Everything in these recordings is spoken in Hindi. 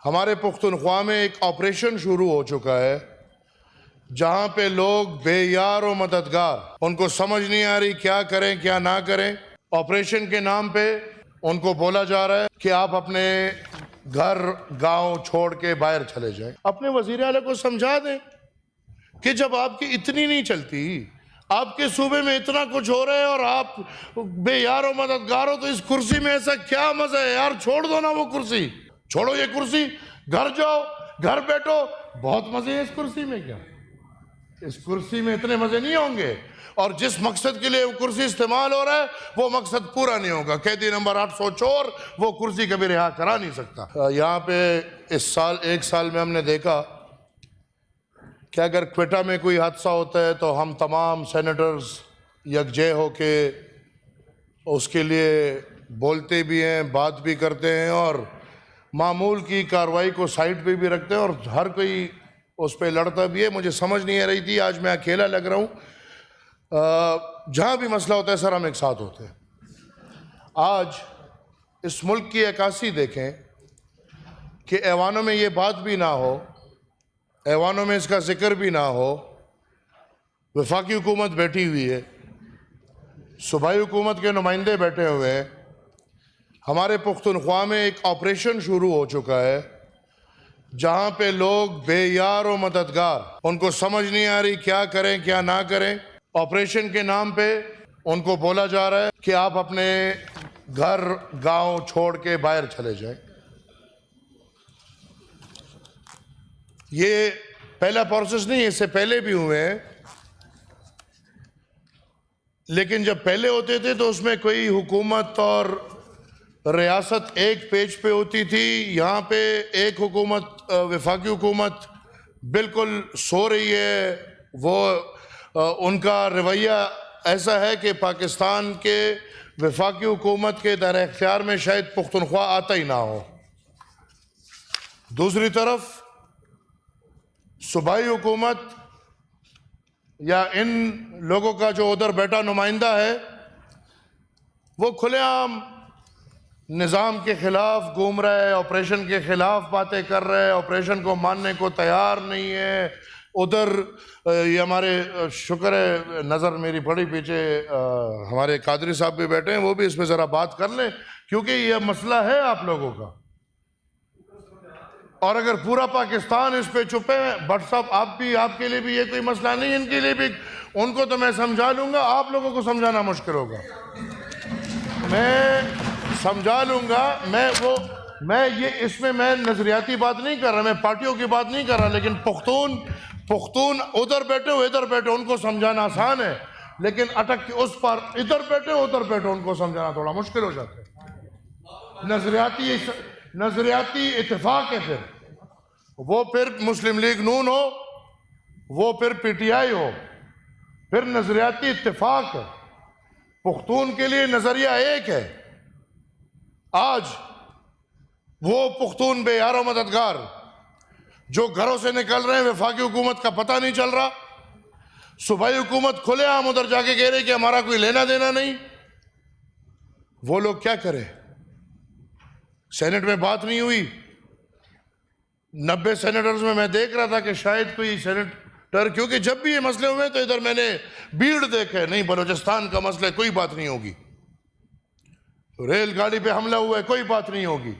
हमारे पुख्तनख्वा में एक ऑपरेशन शुरू हो चुका है जहां पे लोग बेयार और मददगार, उनको समझ नहीं आ रही क्या करें क्या ना करें। ऑपरेशन के नाम पे उनको बोला जा रहा है कि आप अपने घर गांव छोड़ के बाहर चले जाएं। अपने वजीर आला को समझा दें कि जब आपकी इतनी नहीं चलती, आपके सूबे में इतना कुछ हो रहा है और आप बेयार और मददगार हो, तो इस कुर्सी में ऐसा क्या मजा है यार? छोड़ दो ना वो कुर्सी, छोड़ो ये कुर्सी, घर जाओ, घर बैठो। बहुत मजे हैं इस कुर्सी में। क्या इस कुर्सी में इतने मजे नहीं होंगे? और जिस मकसद के लिए वो कुर्सी इस्तेमाल हो रहा है वो मकसद पूरा नहीं होगा। कैदी नंबर 800 चोर वो कुर्सी कभी रिहा करा नहीं सकता। यहाँ पे इस साल, एक साल में हमने देखा कि अगर क्वेटा में कोई हादसा होता है तो हम तमाम सेनेटर्स यकजे होके उसके लिए बोलते भी हैं, बात भी करते हैं और मामूल की कार्रवाई को साइड पे भी रखते हैं और हर कोई उस पर लड़ता भी है। मुझे समझ नहीं आ रही थी, आज मैं अकेला लग रहा हूँ। जहाँ भी मसला होता है सर हम एक साथ होते हैं। आज इस मुल्क की अक्कासी देखें कि ऐवानों में ये बात भी ना हो, ऐवानों में इसका जिक्र भी ना हो। वफाकी हुकूमत बैठी हुई है, सूबाई हुकूमत के नुमाइंदे बैठे हुए हैं। हमारे पुख्तनख्वा में एक ऑपरेशन शुरू हो चुका है जहाँ पे लोग बेयार और मददगार, उनको समझ नहीं आ रही क्या करें क्या ना करें। ऑपरेशन के नाम पे उनको बोला जा रहा है कि आप अपने घर गांव छोड़ के बाहर चले जाएं। ये पहला प्रोसेस नहीं है, इससे पहले भी हुए हैं, लेकिन जब पहले होते थे तो उसमें कोई हुकूमत और रियासत एक पेज पे होती थी। यहाँ पे एक हुकूमत, वफाकी हुकूमत बिल्कुल सो रही है। वो उनका रवैया ऐसा है कि पाकिस्तान के वफाकी हुकूमत के दायरे इख्तियार में शायद पुख्तनख्वा आता ही ना हो। दूसरी तरफ सूबाई हुकूमत या इन लोगों का जो उधर बैठा नुमाइंदा है वो खुलेआम निज़ाम के ख़िलाफ़ घूम रहा है, ऑपरेशन के ख़िलाफ़ बातें कर रहा है, ऑपरेशन को मानने को तैयार नहीं है। उधर ये हमारे शुक्र है नज़र मेरी पड़ी पीछे हमारे कादरी साहब भी बैठे हैं, वो भी इस पर ज़रा बात कर लें क्योंकि ये मसला है आप लोगों का। और अगर पूरा पाकिस्तान इस पे चुप है, भट्ट साहब आप भी, आपके लिए भी ये कोई मसला नहीं, इनके लिए भी, उनको तो मैं समझा लूँगा, आप लोगों को समझाना मुश्किल होगा। मैं समझा लूँगा, मैं ये इसमें मैं नज़रियाती बात नहीं कर रहा, मैं पार्टियों की बात नहीं कर रहा, लेकिन पुख्तून उधर बैठे हो इधर बैठे, उनको समझाना आसान है, लेकिन अटक के उस पर इधर बैठे उधर बैठे उनको समझाना थोड़ा मुश्किल हो जाता है। नजरियाती इत्तेफाक है, फिर मुस्लिम लीग नून हो, वो फिर पीटीआई हो, फिर नजरियाती इत्तेफाक है। पुख्तून के लिए नजरिया एक है। आज वो पुख्तून बेयार मददगार जो घरों से निकल रहे हैं, वफाकी हुकूमत का पता नहीं चल रहा, सूबाई हुकूमत खुलेआम उधर जाके कह रही कि हमारा कोई लेना देना नहीं, वो लोग क्या करें? सेनेट में बात नहीं हुई। 90 सेनेटर्स में मैं देख रहा था कि शायद कोई सेनेटर, क्योंकि जब भी ये मसले हुए तो इधर मैंने भीड़ देखे, नहीं बलूचिस्तान का मसला है कोई बात नहीं होगी, रेलगाड़ी पे हमला हुआ है कोई बात नहीं होगी,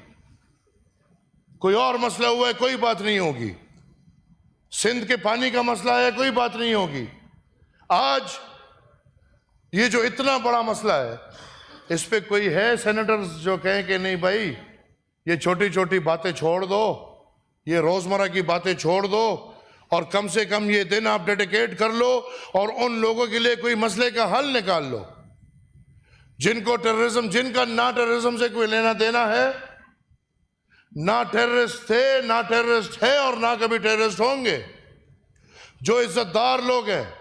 कोई और मसला हुआ है कोई बात नहीं होगी, सिंध के पानी का मसला है कोई बात नहीं होगी। आज ये जो इतना बड़ा मसला है इस पे कोई है सेनेटर्स जो कहें कि नहीं भाई ये छोटी छोटी बातें छोड़ दो, ये रोजमर्रा की बातें छोड़ दो और कम से कम ये दिन आप डेडिकेट कर लो और उन लोगों के लिए कोई मसले का हल निकाल लो जिनको टेररिज्म, जिनका ना टेररिज्म से कोई लेना देना है, ना टेररिस्ट थे, ना टेररिस्ट है और ना कभी टेररिस्ट होंगे, जो इज्जतदार लोग हैं,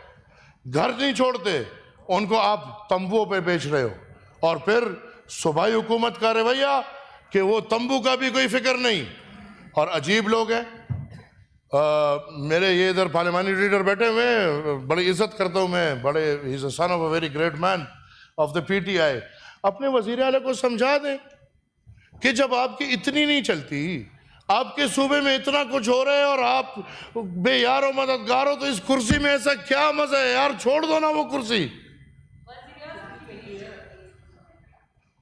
घर नहीं छोड़ते, उनको आप तंबुओं पे बेच रहे हो। और फिर सूबाई हुकूमत का रवैया कि वो तंबू का भी कोई फिक्र नहीं। और अजीब लोग हैं। मेरे ये इधर पार्लियामानी लीडर बैठे हुए हैं, बड़ी इज्जत करता हूँ मैं, बड़े, he is a son of a very great man of the PTI. अपने वजीर आला को समझा दें कि जब आपकी इतनी नहीं चलती, आपके सूबे में इतना कुछ हो रहा है और आप बेयार और मददगार हो, तो इस कुर्सी में ऐसा क्या मजा है यार? छोड़ दो ना वो कुर्सी।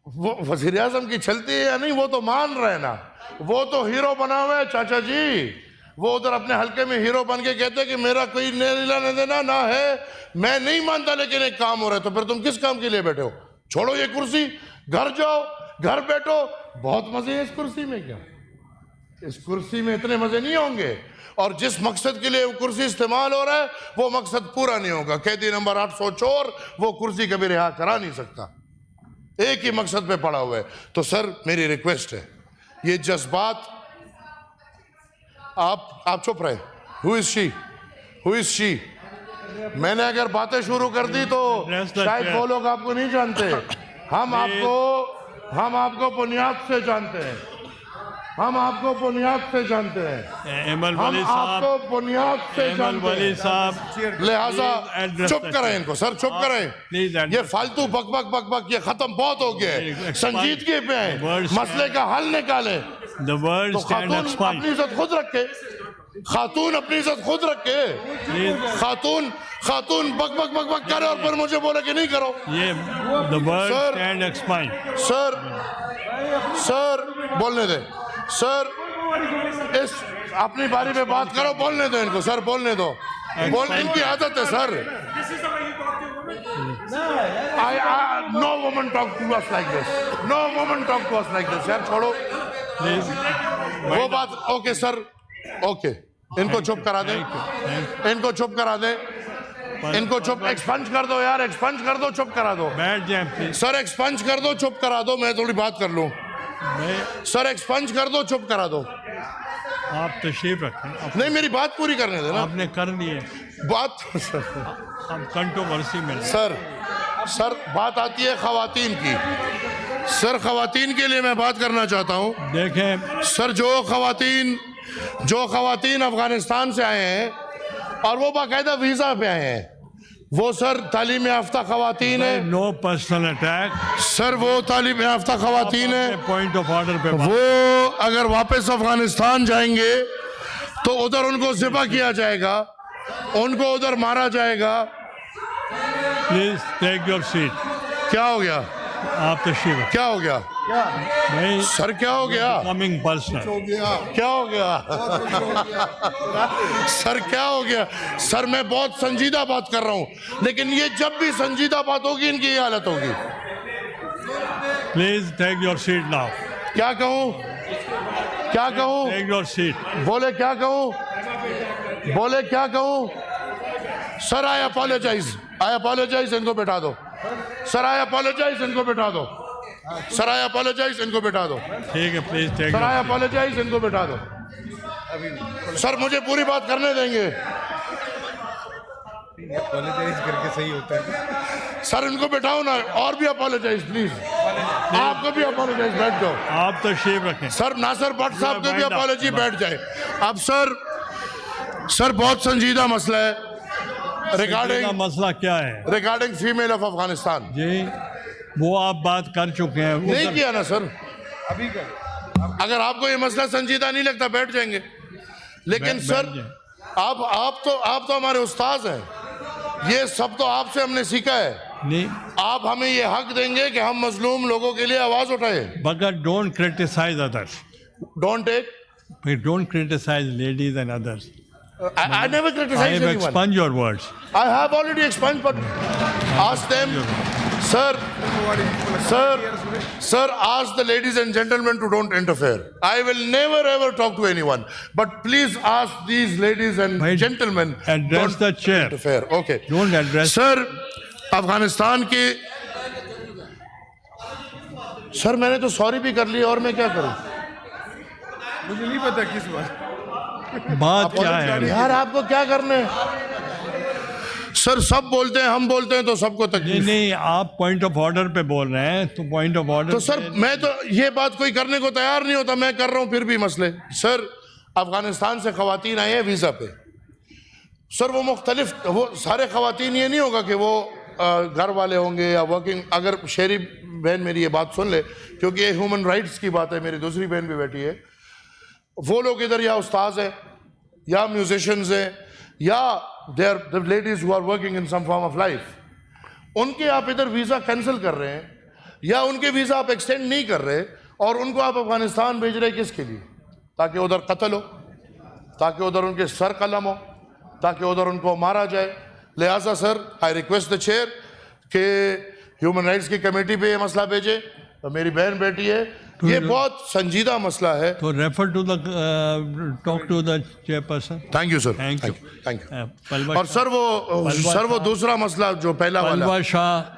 वो वज़ीर आज़म की चलती है या नहीं वो तो मान रहे ना, वो तो हीरो बना हुआ है चाचा जी। वो उधर अपने हल्के में हीरो बन के कहते हैं कि मेरा कोई लेना देना ना है, मैं नहीं मानता, लेकिन एक काम हो रहा है। तो फिर तुम किस काम के लिए बैठे हो? छोड़ो ये कुर्सी, घर जाओ, घर बैठो। बहुत मजे हैं इस कुर्सी में। क्या इस कुर्सी में इतने मजे नहीं होंगे? और जिस मकसद के लिए वो कुर्सी इस्तेमाल हो रहा है वो मकसद पूरा नहीं होगा। कैदी नंबर 800 चोर वो कुर्सी कभी रिहा करा नहीं सकता, एक ही मकसद पे पड़ा हुआ है। तो सर मेरी रिक्वेस्ट है, ये जज्बात आप चुप रहे। Who is she? Who is she? मैंने अगर बातें शुरू कर दी तो शायद वो लोग आपको नहीं जानते। हम आपको बुनियाद से जानते हैं। हम आपको बुनियाद से जानते हैं। एमल हम वली साहब, आपको बुनियाद से एमल जानते वली हैं। साहब, लिहाजा address चुप करें इनको सर, चुप करें। please address ये फालतू बक बक बक बक ये खत्म बहुत हो गया है। संजीदगी पे है, मसले का हल निकालें। the word तो stand खातून expired. अपनी इज्जत खुद रखे, खातून अपनी इज्जत खुद रखे। खातून बक बक बक बक करे और फिर मुझे बोले कि नहीं करो। ये the word Sir. stand expired. Sir बोलने दे सर, इस अपनी बारी में बात करो, बोलने दो इनको सर, बोलने दो। इनकी आदत है sir. No woman talk to us like this, no woman talk to us like this. यार छोड़ो Please. वो बात। ओके सर, ओके, इनको चुप करा दे, इनको चुप करा दे, इनको चुप एक्सपंज कर दो यार, एक्सपंज कर दो, चुप करा दो। बैठ जाए प्लीज। सर एक्सपंज कर दो, चुप करा दो, मैं थोड़ी बात कर लूं। सर एक्सपंज कर दो, चुप करा दो। आप तशरीफ रखें। नहीं मेरी बात पूरी करने देना। आपने कर ली है बात अब कंट्रोवर्सी में। सर बात आती है खवातीन की। सर खवातीन के लिए मैं बात करना चाहता हूँ। देखें सर जो खवातीन अफगानिस्तान से आए हैं और वो बाकायदा वीजा पे आए हैं, वो सर तालीम याफ्ता खवातीन है। No personal attack. सर वो तालीम याफ्ता खवातीन है। पॉइंट ऑफ ऑर्डर पे वो अगर वापस अफगानिस्तान जाएंगे तो उधर उनको ज़िबा किया जाएगा, उनको उधर मारा जाएगा। Please take your seat. क्या हो गया? आप तशरीफ। क्या हो गया? नहीं सर क्या हो गया? Coming personal. क्या हो गया? सर क्या हो गया? सर मैं बहुत संजीदा बात कर रहा हूँ, लेकिन ये जब भी संजीदा बात होगी इनकी ये हालत होगी। Please take your seat now. क्या कहूँ? क्या कहूँ? Take your seat. बोले क्या कहूँ? बोले क्या कहूँ? सर आई अपोलोजाइज, इनको बैठा दो। सर आई अपोलोजाइज, इनको बैठा दो। सर आई अपोलोजाइज, इनको बैठा दो। ठीक है please take. Sir I apologise, इनको बैठा दो। सर मुझे पूरी बात करने देंगे? अपोलोजाइज करके सही होता है। सर इनको बैठाओ ना, और भी अपोलोजाइज प्लीज। आपको भी अपोलोजाइज, बैठ जाओ। आप तशरीफ रखें। सर नासिर भट्ट साहब को भी अपोलॉजी, बैठ जाए। अब सर बहुत संजीदा मसला है मसला क्या है? Regarding female of Afghanistan. जी वो आप बात कर चुके हैं। नहीं किया ना सर? अभी कर। अगर आपको ये मसला संजीदा नहीं लगता बैठ जाएंगे, लेकिन सर आप तो हमारे उस्ताद हैं, ये सब तो आपसे हमने सीखा है। नहीं आप हमें ये हक देंगे कि हम मजलूम लोगों के लिए आवाज उठाए। But don't criticise others. Don't criticize ladies and others. I never I criticize have anyone. expunged your words. I have already expunged, but ask them, sir, ask the ladies and gentlemen to don't interfere. I will never ever talk to anyone, but please ask these ladies and gentlemen Address don't the chair. interfere. Okay. Don't address. Sir, Afghanistan के सर मैंने तो सॉरी भी कर ली और मैं क्या करूं? मुझे नहीं पता किस बात क्या है यार, आपको क्या करना है? सर सब बोलते हैं, हम बोलते हैं तो सबको तकलीफ। नहीं आप पॉइंट ऑफ ऑर्डर पे बोल रहे हैं तो पॉइंट ऑफ ऑर्डर। तो सर मैं तो ये बात कोई करने को तैयार नहीं होता, मैं कर रहा हूं फिर भी मसले। सर अफगानिस्तान से खवातीन आए हैं वीज़ा पे। सर वो मुख्तलिफ, वो सारे खवातीन ये नहीं होगा कि वो घर वाले होंगे या वर्किंग। अगर शेरी बहन मेरी ये बात सुन ले, क्योंकि ये ह्यूमन राइट्स की बात है, मेरी दूसरी बहन भी बैठी है, वो लोग इधर या उस्ताद हैं या म्यूजिशियंस हैं या there ladies who are working in some form of life, उनके आप इधर वीज़ा कैंसिल कर रहे हैं या उनके वीज़ा आप एक्सटेंड नहीं कर रहे और उनको आप अफगानिस्तान भेज रहे हैं किसके लिए? ताकि उधर कत्ल हो, ताकि उधर उनके सर कलम हो, ताकि उधर उनको मारा जाए। लिहाजा sir I request the chair कि ह्यूमन राइट्स की कमेटी पे ये मसला भेजे। तो मेरी बहन बेटी है, ये बहुत संजीदा मसला है। तो refer to the talk to the chairperson. Thank you sir, Thank you. Thank you. पलवा और सर वो दूसरा मसला जो पहला वाला पलवा शाह